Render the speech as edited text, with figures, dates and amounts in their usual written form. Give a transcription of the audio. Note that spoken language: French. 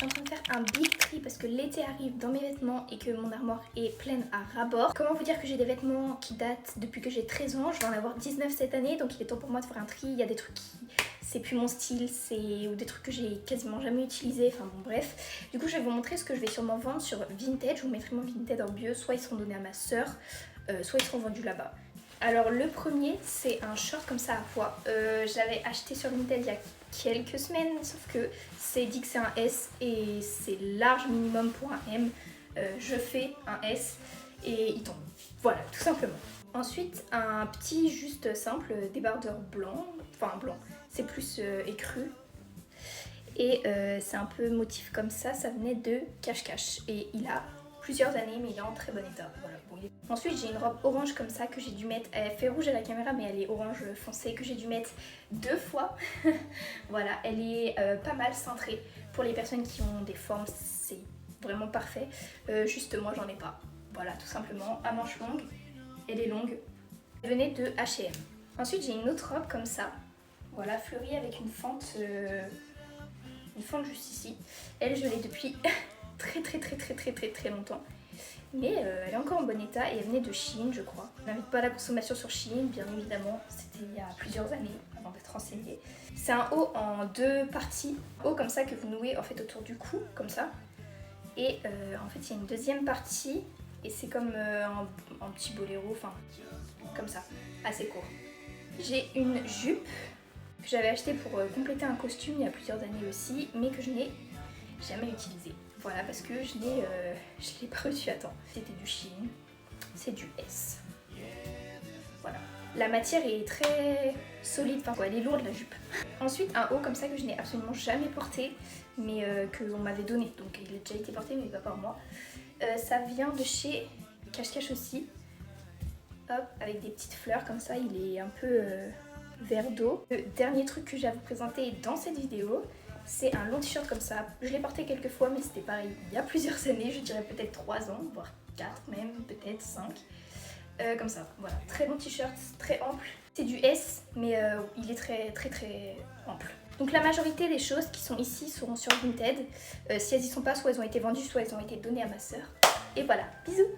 suis en train de faire un big tri parce que l'été arrive dans mes vêtements et que mon armoire est pleine à ras-bord. Comment vous dire que j'ai des vêtements qui datent depuis que j'ai 13 ans, je vais en avoir 19 cette année, donc il est temps pour moi de faire un tri. Il y a des trucs qui... c'est plus mon style, ou des trucs que j'ai quasiment jamais utilisés, enfin bon bref. Du coup je vais vous montrer ce que je vais sûrement vendre sur Vinted. Je vous mettrai mon Vinted en bio, soit ils seront donnés à ma soeur, soit ils seront vendus là-bas. Alors le premier c'est un short comme ça à pois. Je l'avais acheté sur Vinted il y a quelques semaines, sauf que c'est dit que c'est un S et c'est large minimum pour un M. Je fais un S et il tombe. Voilà, tout simplement. Ensuite un petit juste simple débardeur blanc, enfin blanc, c'est plus écru. Et c'est un peu motif comme ça venait de Cache-Cache. Et il a plusieurs années mais il est en très bon état. Voilà. Bon, Ensuite j'ai une robe orange comme ça que j'ai dû mettre, elle fait rouge à la caméra mais elle est orange foncé, que j'ai dû mettre 2 fois. Voilà, elle est pas mal cintrée. Pour les personnes qui ont des formes c'est vraiment parfait. Juste moi j'en ai pas. Voilà, tout simplement, à manches longues. Elle est longue. Elle venait de H&M. Ensuite j'ai une autre robe comme ça. Voilà, fleurie avec une fente juste ici. Elle, je l'ai depuis très longtemps. Mais elle est encore en bon état et elle venait de Shein, je crois. Je n'invite pas à la consommation sur Shein, bien évidemment. C'était il y a plusieurs années avant d'être renseignée. C'est un haut en 2 parties. Un haut comme ça que vous nouez en fait autour du cou, comme ça. Et en fait, il y a une deuxième partie et c'est comme un petit boléro, enfin comme ça, assez court. J'ai une jupe que j'avais acheté pour compléter un costume il y a plusieurs années aussi, mais que je n'ai jamais utilisé. Voilà, parce que je l'ai pas reçu à temps. C'était du Shein, c'est du S. Voilà. La matière est très solide, enfin quoi, elle est lourde la jupe. Ensuite, un haut comme ça que je n'ai absolument jamais porté, mais qu'on m'avait donné. Donc il a déjà été porté, mais pas par moi. Ça vient de chez Cache-Cache aussi. Hop, avec des petites fleurs comme ça, il est un peu... verre d'eau. Le dernier truc que j'ai à vous présenter dans cette vidéo, c'est un long t-shirt comme ça. Je l'ai porté quelques fois mais c'était pareil il y a plusieurs années, je dirais peut-être 3 ans, voire 4 même, peut-être 5. Comme ça, voilà, très long t-shirt, très ample. C'est du S mais il est très ample. Donc la majorité des choses qui sont ici seront sur Vinted. Si elles y sont pas, soit elles ont été vendues, soit elles ont été données à ma soeur. Et voilà, bisous!